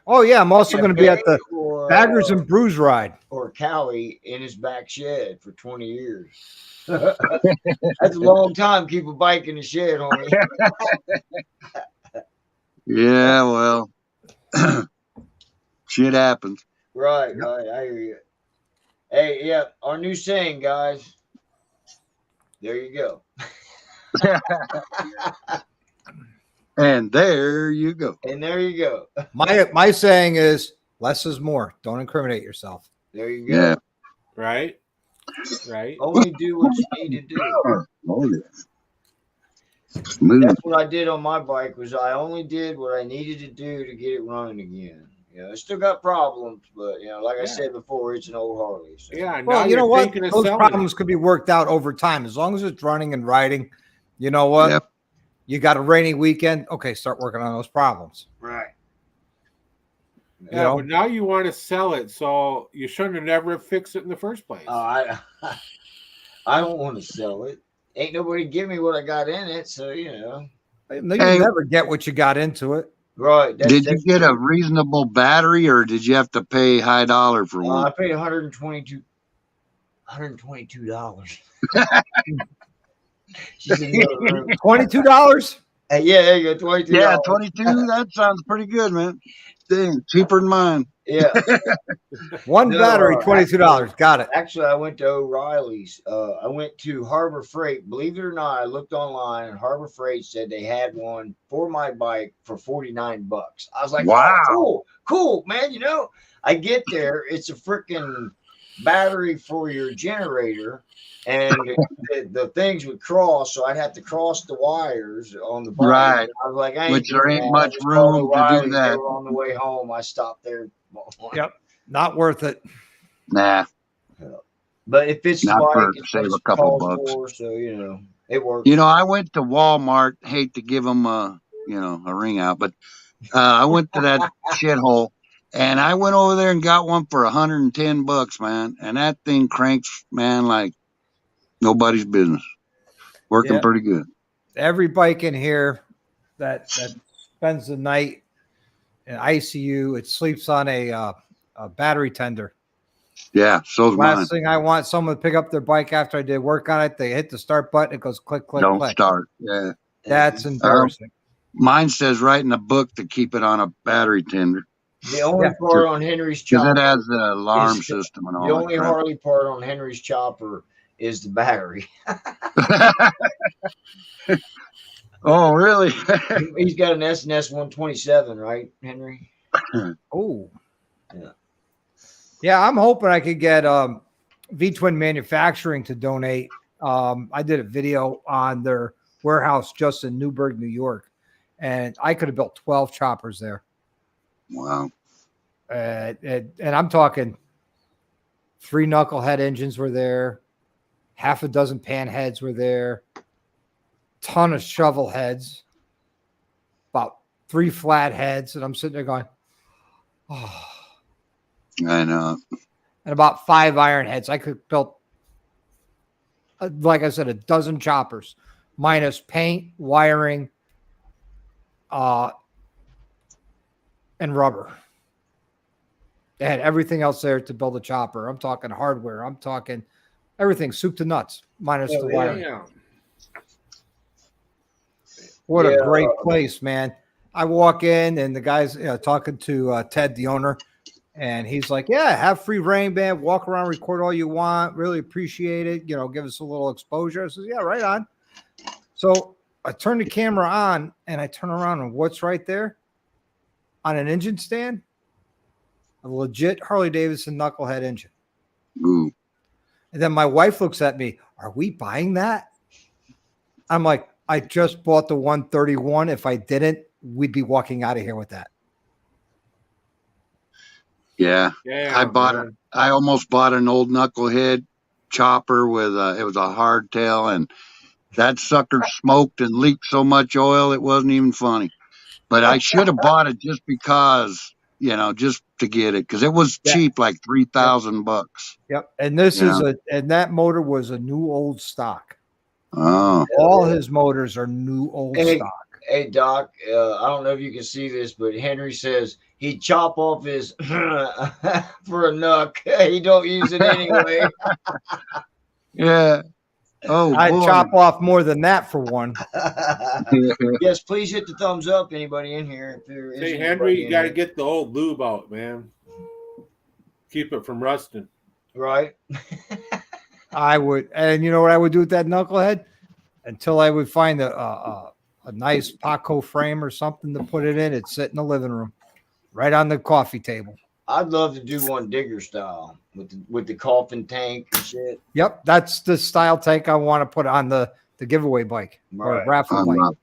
Oh yeah, I'm also going to be at the or, Baggers and Brews ride. or Cowie in his back shed for 20 years. That's a long time. Keep a bike in the shed, homie. Yeah, well, shit happens. Right. I hear you. Hey, yeah, our new saying, guys. There you go. And there you go. And there you go. My saying is less is more. Don't incriminate yourself. There you go. Yeah. Right. Only do what you need to do. Oh, yeah. Smooth. That's what I did on my bike. Was I only did what I needed to do to get it running again. You know, it still got problems, but you know, like I said before, it's an old Harley. So. Yeah. Well, Now you know you're what? thinking of Those selling problems it. could be worked out over time as long as it's running and riding. You know what? Yep. You got a rainy weekend. Okay, start working on those problems. Right. Yeah, know? but now you want to sell it, so you shouldn't have never fixed it in the first place. I don't want to sell it. Ain't nobody give me what I got in it, so you know. You never get what you got into it. Right. Did you get a reasonable battery, or did you have to pay high dollar for one? I paid $122. She's in the other room. $22? Yeah, there you go. $22. Yeah, 22. That sounds pretty good, man. Dang, cheaper than mine. Yeah. One No, battery, $22. Got it. Actually, I went to O'Reilly's. I went to Harbor Freight. Believe it or not, I looked online and Harbor Freight said they had one for my bike for $49. I was like, Wow. Oh, cool, man. You know, I get there. It's a freaking battery for your generator. And the things would cross, so I'd have to cross the wires on the bike. Right. And I was like, I ain't Which there doing ain't that. I much just called room to do O'Reilly's. that. They were on the way home. I stopped there. Yep. Not worth it. Nah. But it fits the Not bike. for It's save what a it's couple called bucks. for, so you know it works. You know, I went to Walmart. Hate to give them a ring out, but I went to that shithole, and I went over there and got one for $110, man. And that thing cranks, man, like nobody's business. Working Yeah. pretty good. Every bike in here that spends the night in ICU, it sleeps on a battery tender. Yeah, so's mine. Last thing I want someone to pick up their bike after I did work on it. They hit the start button. It goes click, click, Don't click. start. Yeah. That's embarrassing. Mine says right in the book to keep it on a battery tender The only part on Henry's because chopper, it has the alarm is- system and the all only that Harley part on Henry's chopper is the battery. crap. Oh, really? He's got an SNS 127, right, Henry? Oh, Yeah. yeah. I'm hoping I could get V-Twin Manufacturing to donate. I did a video on their warehouse just in Newburgh, New York, and I could have built 12 choppers there. Wow. And I'm talking 3 knucklehead engines were there, half a dozen pan heads were there, ton of shovel heads, about 3 flat heads, and I'm sitting there going, oh. I know. And about 5 iron heads. I could build, like I said, a dozen choppers, minus paint, wiring, and rubber. They had everything else there to build a chopper. I'm talking hardware. I'm talking everything, soup to nuts, minus the wiring. Yeah. What Yeah. a great place, man. I walk in and the guy's talking to Ted, the owner, and he's like, yeah, have free rain band, walk around, record all you want. Really appreciate it. You know, give us a little exposure. I says, yeah, right on. So I turn the camera on and I turn around and what's right there on an engine stand? A legit Harley Davidson knucklehead engine. Ooh. And then my wife looks at me, are we buying that? I'm like, I just bought the 131. If I didn't, we'd be walking out of here with that. Yeah. Yeah. I almost bought an old knucklehead chopper with it was a hardtail, and that sucker smoked and leaked so much oil it wasn't even funny. But I should have bought it just because, just to get it because it was cheap, like $3,000. Yep. And this and that motor was a new old stock. Oh, all his motors are new old stock. Hey Doc, I don't know if you can see this, but Henry says he'd chop off his for a knuck. He don't use it anyway. yeah. Oh, I'd chop off more than that for one. Yes, please hit the thumbs up. Anybody in here? Hey, Henry, you got to get the old lube out, man. Keep it from rusting. Right. I would, and you know what I would do with that knucklehead? Until I would find a nice Paco frame or something to put it in, it'd sit in the living room, right on the coffee table. I'd love to do one digger style with the coffin tank and shit. Yep, that's the style tank I want to put on the giveaway bike or raffle bike.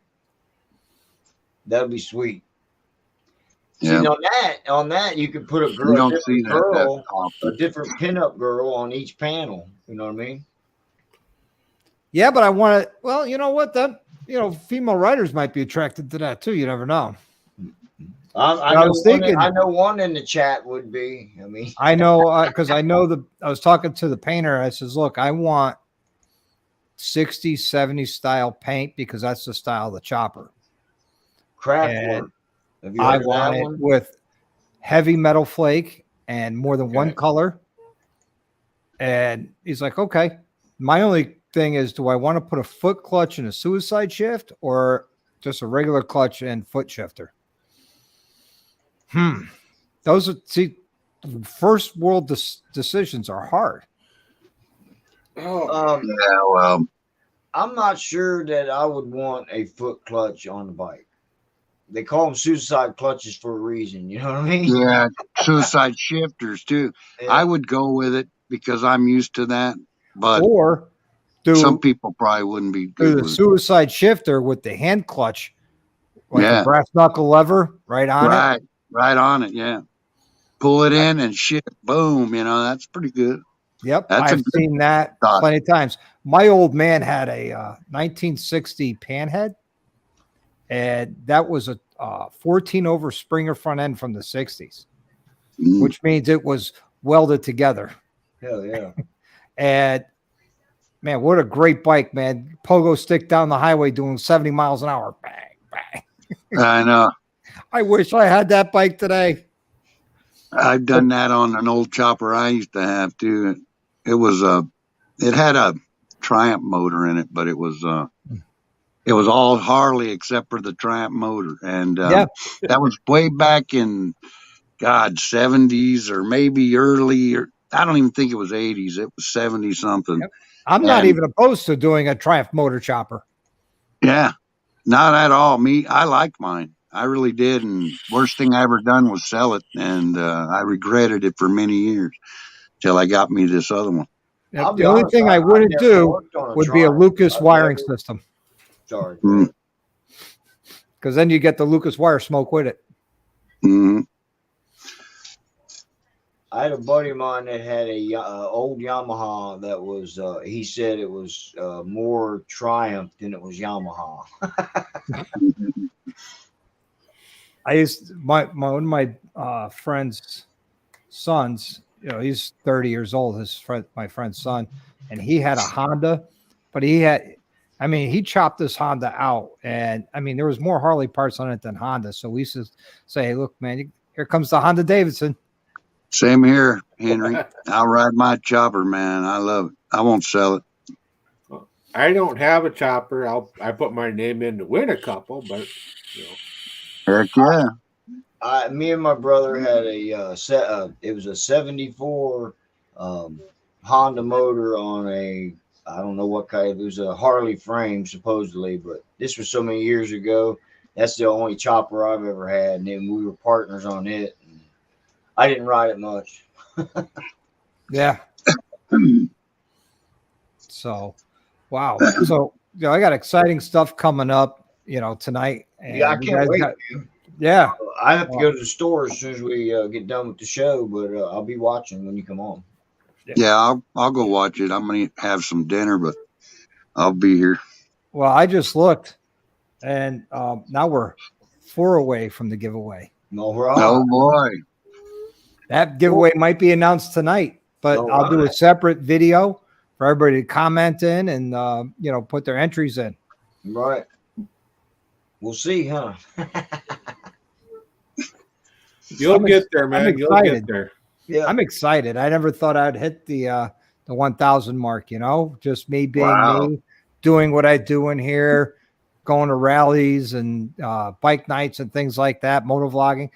That'd be sweet. Yeah. See, on that, you could put a girl, a different pinup girl on each panel. You know what I mean? Yeah, but I want to. Well, you know what? Female riders might be attracted to that too. You never know. I know one in the chat would be. I mean, I know because I was talking to the painter. I says, look, I want 60s, 70s style paint because that's the style of the chopper. Craft work. I want it with heavy metal flake and more than one color. And he's like, okay. My only thing is, do I want to put a foot clutch and a suicide shift or just a regular clutch and foot shifter? Those are first world decisions are hard. I'm not sure that I would want a foot clutch on the bike. They call them suicide clutches for a reason. You know what I mean? Yeah, suicide shifters too. Yeah. I would go with it because I'm used to that. But some people probably wouldn't be good. Do the suicide shifter with the hand clutch, like a brass knuckle lever, right on it. Right on it, yeah. Pull it in and shit, boom. That's pretty good. Yep, I've seen that plenty of times. My old man had a 1960 Panhead, and that was a 14 over Springer front end from the 60s, which means it was welded together. Hell yeah. And man, what a great bike, man. Pogo stick down the highway doing 70 miles an hour. Bang, bang. I know. I wish I had that bike today. I've done that on an old chopper I used to have too. It had a Triumph motor in it, but it was all Harley except for the Triumph motor. And that was way back in 70s or maybe early, or I don't even think it was 80s. It was 70 something. Yep. I'm not even opposed to doing a Triumph motor chopper. Yeah, not at all. I like mine. I really did. And worst thing I ever done was sell it. And I regretted it for many years till I got me this other one. Now, the only thing I wouldn't do would be a Lucas wiring system. Sorry. Because then you get the Lucas wire smoke with it. Mm-hmm. I had a buddy of mine that had a old Yamaha that was, he said it was more Triumph than it was Yamaha. One of my friend's sons, he's 30 years old, my friend's son, and he had a Honda, but he chopped this Honda out, and there was more Harley parts on it than Honda. So we used to say, hey, look, man, here comes the Honda Davidson. Same here, Henry. I'll ride my chopper, man. I love it. I won't sell it. I don't have a chopper. I put my name in to win a couple, but Heck yeah. Me and my brother had it was a 74 Honda motor on I don't know what kind. It was a Harley frame supposedly, but this was so many years ago. That's the only chopper I've ever had, and then we were partners on it. And I didn't ride it much. Yeah. So, wow. So, I got exciting stuff coming up, tonight. And yeah, I can't wait. Yeah. I have to go to the store as soon as we get done with the show, but I'll be watching when you come on. Yeah, I'll go watch it. I'm going to have some dinner, but I'll be here. Well, I just looked, and now we're 4 away from the giveaway. All right. Oh, boy. That giveaway might be announced tonight, but I'll do a separate video for everybody to comment in and put their entries in. Right. We'll see, huh? You'll get there, man. You'll get there. Yeah. I'm excited. I never thought I'd hit the 1,000 mark, just me being me, doing what I do in here, going to rallies and bike nights and things like that, motovlogging.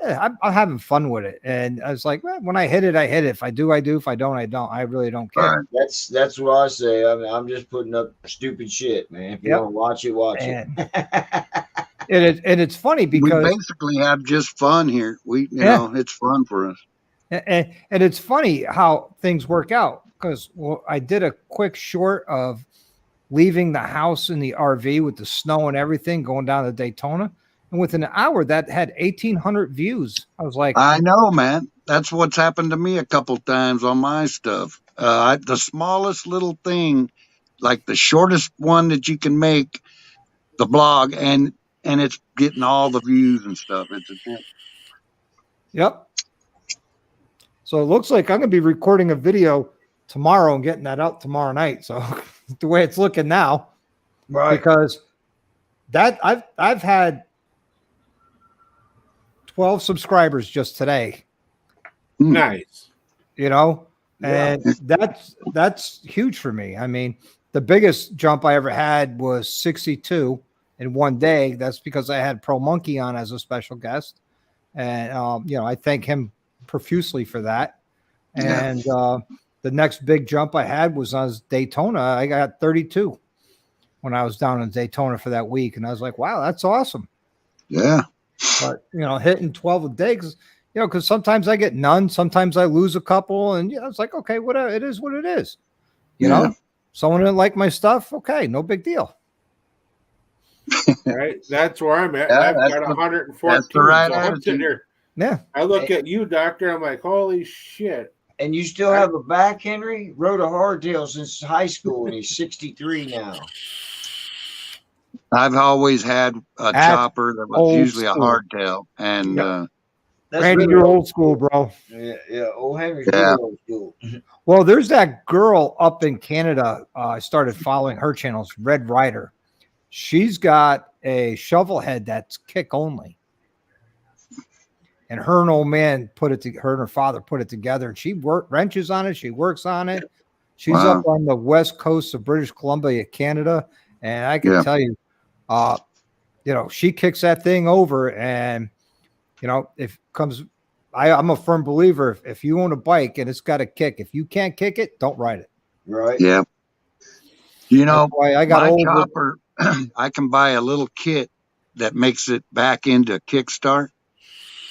I'm having fun with it. And I was like, well, when I hit it, I hit it. If I do, I do. If I don't, I don't. I really don't care. Right. That's what I say. I mean, I'm just putting up stupid shit, man. If you want to watch it, watch it. And it's funny because we basically have just fun here. You know, it's fun for us. And it's funny how things work out because I did a quick short of leaving the house in the RV with the snow and everything, going down to Daytona. And within an hour, that had 1,800 views. I was like, I know, man. That's what's happened to me a couple times on my stuff. The smallest little thing, like the shortest one that you can make, the blog, and it's getting all the views and stuff. Yep. So it looks like I'm going to be recording a video tomorrow and getting that out tomorrow night. So the way it's looking now, right? Because that I've had 12 subscribers just today. Nice. And that's huge for me. I mean, the biggest jump I ever had was 62 in one day. That's because I had Pro Monkey on as a special guest. And, I thank him profusely for that. And the next big jump I had was on Daytona. I got 32 when I was down in Daytona for that week. And I was like, wow, that's awesome. Yeah. But, hitting 12 a day, because sometimes I get none. Sometimes I lose a couple. And it's like, okay, whatever. It is what it is. You know, someone didn't like my stuff. Okay, no big deal. Right. That's where I'm at. I've got 114. That's the right so I'm sitting here. Yeah. I look at you, doctor. I'm like, holy shit. And you still have a back, Henry? Rode a hardtail since high school, and he's 63 now. I've always had a chopper that was usually school. a hardtail, and Randy, you're old school, bro. Yeah. Old Henry's really old school. Well, there's that girl up in Canada. I started following her channels, Red Rider. She's got a shovel head that's kick only. And her and old man her and her father put it together. And she wrenches on it. She works on it. She's up on the west coast of British Columbia, Canada. And I can tell you, she kicks that thing over. And, if comes, I'm a firm believer. If you own a bike and it's got a kick, if you can't kick it, don't ride it. Right. Yeah. I got my old chopper, I can buy a little kit that makes it back into kickstart.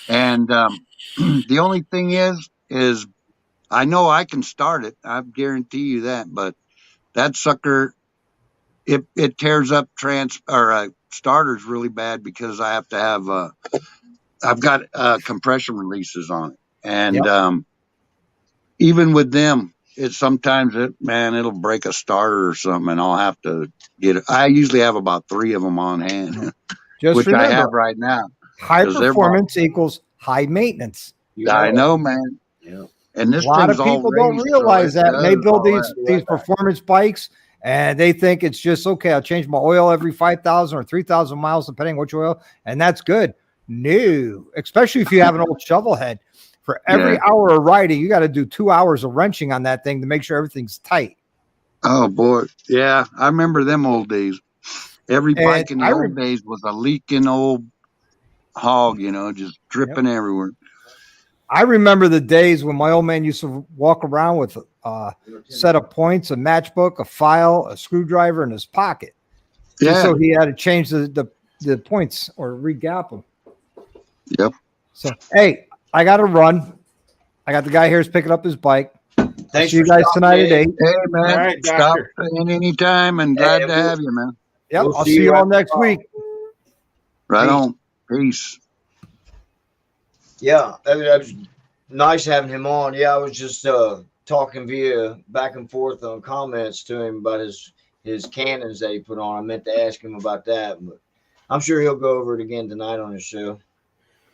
And the only thing is I know I can start it. I guarantee you that. But that sucker, it tears up starters really bad because I have to have I've got compression releases on it. And even with them, it'll break a starter or something, and I'll have to get it. I usually have about 3 of them on hand, which remember, I have right now. High performance equals high maintenance. I know, man. Yeah. And this a lot of people don't realize that. They build these performance bikes and they think it's just okay. I'll change my oil every 5,000 or 3,000 miles, depending which oil, and that's good. No, especially if you have an old shovel head. For every hour of riding, you got to do 2 hours of wrenching on that thing to make sure everything's tight. Oh boy, yeah, I remember them old days. Every bike in the old days was a leaking old hog, just dripping everywhere. I remember the days when my old man used to walk around with a set of points, a matchbook, a file, a screwdriver in his pocket. Yeah. So he had to change the points or re-gap them. Yep. So, hey, I got to run. I got the guy here's picking up his bike. Thanks See you guys tonight at 8. Hey, man. All right, stop in any time and glad to have you, man. Yep. I'll see you all next week. Right on. Peace. Yeah, that was nice having him on. Yeah, I was just talking via back and forth on comments to him about his cannons that he put on. I meant to ask him about that, but I'm sure he'll go over it again tonight on his show.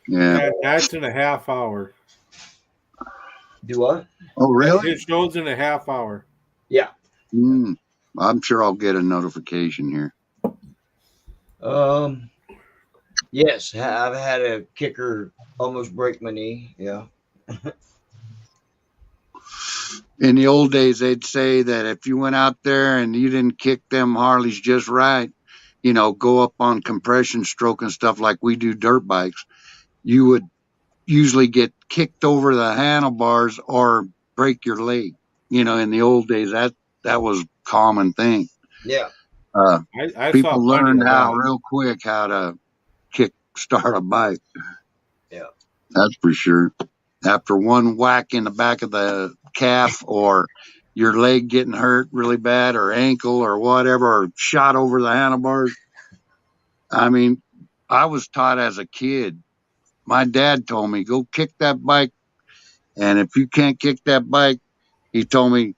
Yeah. That's in a half hour. Do what? Oh, really? It shows in a half hour. Yeah. I'm sure I'll get a notification here. Yes, I've had a kicker almost break my knee. Yeah. In the old days, they'd say that if you went out there and you didn't kick them Harleys just right, go up on compression stroke and stuff like we do dirt bikes, you would usually get kicked over the handlebars or break your leg. In the old days, that was a common thing. Yeah. I saw People plenty learned of how that. real quick how to kick start a bike. Yeah. That's for sure. After one whack in the back of the calf or your leg getting hurt really bad or ankle or whatever, or shot over the handlebars. I mean, I was taught as a kid. My dad told me, go kick that bike. And if you can't kick that bike, he told me,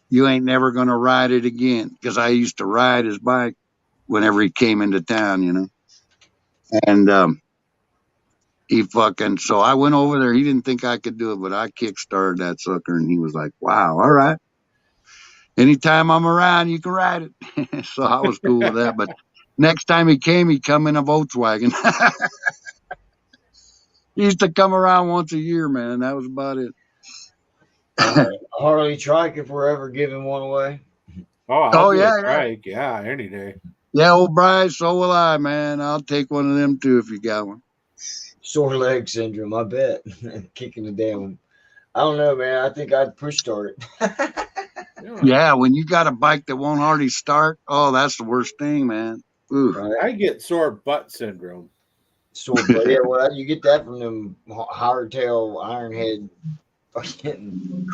you ain't never going to ride it again. Because I used to ride his bike whenever he came into town. And so I went over there. He didn't think I could do it, but I kickstarted that sucker. And he was like, wow, all right. Anytime I'm around, you can ride it. So I was cool with that. But next time he come in a Volkswagen. He used to come around once a year, man. That was about it. Harley trike if we're ever giving one away. Oh, I'll do yeah, a trike. Yeah, any day. Yeah, old Bryce, so will I, man. I'll take one of them too if you got one. Sore leg syndrome, I bet. Kicking the damn. I don't know, man. I think I'd push start it. Yeah, when you got a bike that won't hardly start, oh, that's the worst thing, man. Right? I get sore butt syndrome. Sore butt. Yeah, well, you get that from them hardtail ironhead fucking.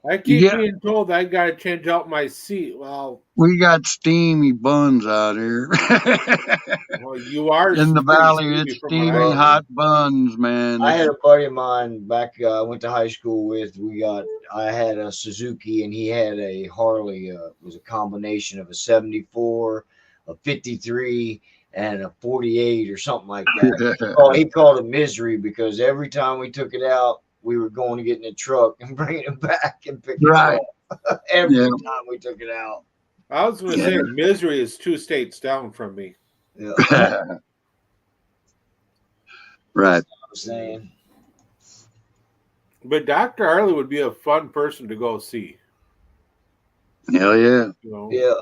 I keep being told I got to change out my seat. Well, we got steamy buns out here. Well, you are in the valley. It's steamy hot buns, man. I had a buddy of mine back. I went to high school with. I had a Suzuki, and he had a Harley. It was a combination of a 74, a 53, and a 48 or something like that. He called it misery because every time we took it out, we were going to get in the truck and bringing it back and picking it up. Every time we took it out. I was going to say misery is 2 states down from me. Yeah. Right. I'm saying. But Dr. Harley would be a fun person to go see. Hell yeah. Yeah.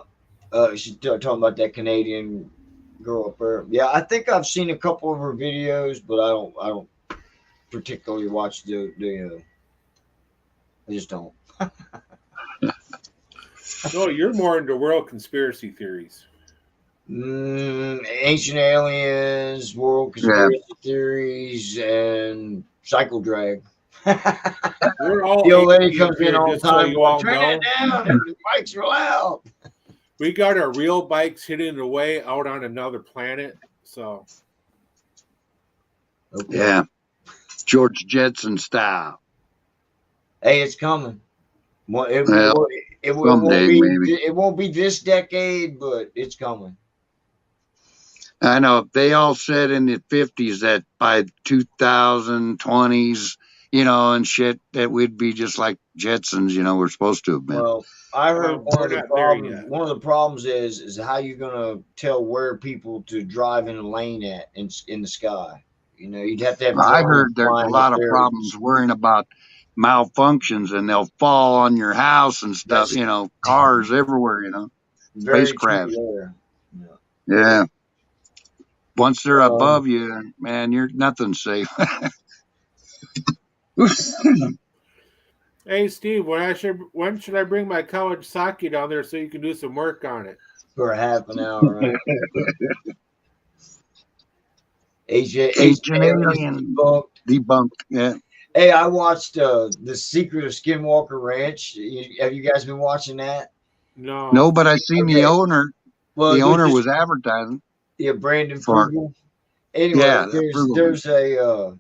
She's talking about that Canadian girl up there. Yeah, I think I've seen a couple of her videos, but I don't particularly watch the I just don't. No, you're more into world conspiracy theories. Ancient aliens, world conspiracy theories, and cycle drag. We're all the old lady comes in all the time. So you all Turn know. that down. The bikes are loud. We got our real bikes hidden away out on another planet. So. Okay. Yeah. George Jetson style. Hey, it's coming. It won't be this decade, but it's coming. I know they all said in the 50s that by 2020s, and shit, that we'd be just like Jetsons, we're supposed to have been. Well, I heard one of the problems is how you're gonna tell where people to drive in a lane at in the sky. You'd have to have. I heard there's a lot of problems worrying about malfunctions, and they'll fall on your house and stuff. Cars everywhere. Spacecraft. Yeah. Once they're above you, man, you're nothing safe. Hey, Steve, when should I bring my Kawasaki down there so you can do some work on it? For half an hour, right? Ancient alien debunked. Yeah. Hey, I watched The Secret of Skinwalker Ranch. Have you guys been watching that? No, but I seen the owner. Well, the owner was advertising. Yeah, Brandon Frugal. Anyway, there's a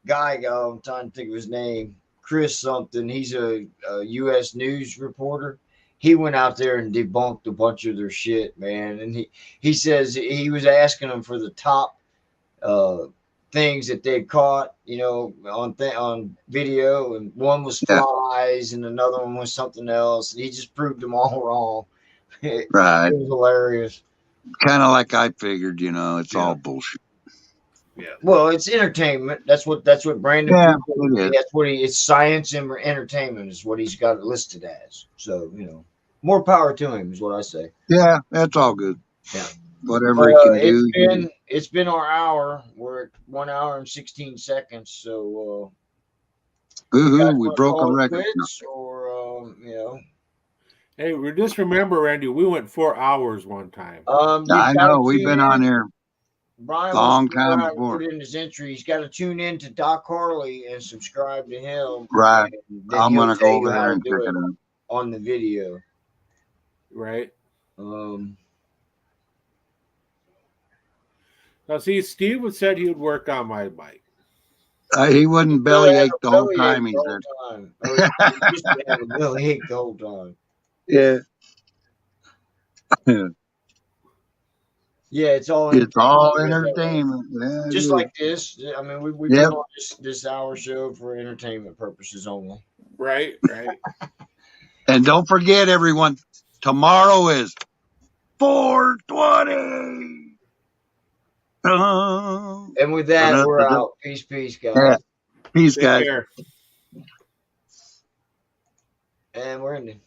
guy. I'm trying to think of his name. Chris something. He's a U.S. news reporter. He went out there and debunked a bunch of their shit, man. And he says he was asking them for the top things that they caught, on video, and one was flies, and another one was something else. He just proved them all wrong. It Right. was hilarious. Kind of like I figured, it's all bullshit. Yeah. Well, it's entertainment. That's what Brandon. Yeah, Cooper, that's what it's science and entertainment is what he's got it listed as. So more power to him is what I say. Yeah, that's all good. Yeah. Whatever he can do. It's been our hour. We're at 1 hour and 16 seconds. So we broke a record. Or Hey, just remember, Randy, we went 4 hours one time. I know we've been on here Brian long time before. Put in his entry. He's got to tune in to Doc Harley and subscribe to him. Right. I'm gonna go over there and check it out on the video. Right. Now, see, Steve said he would work on my bike. He wouldn't bellyache the whole time. He said. He used to have a bellyache the whole time. Yeah. Yeah, it's all entertainment. Yeah, just like this. I mean, we put on this hour show for entertainment purposes only. Right. And don't forget, everyone, tomorrow is 420. And with that, we're out. Peace, guys. Yeah. Peace, guys. Take care. And we're ending.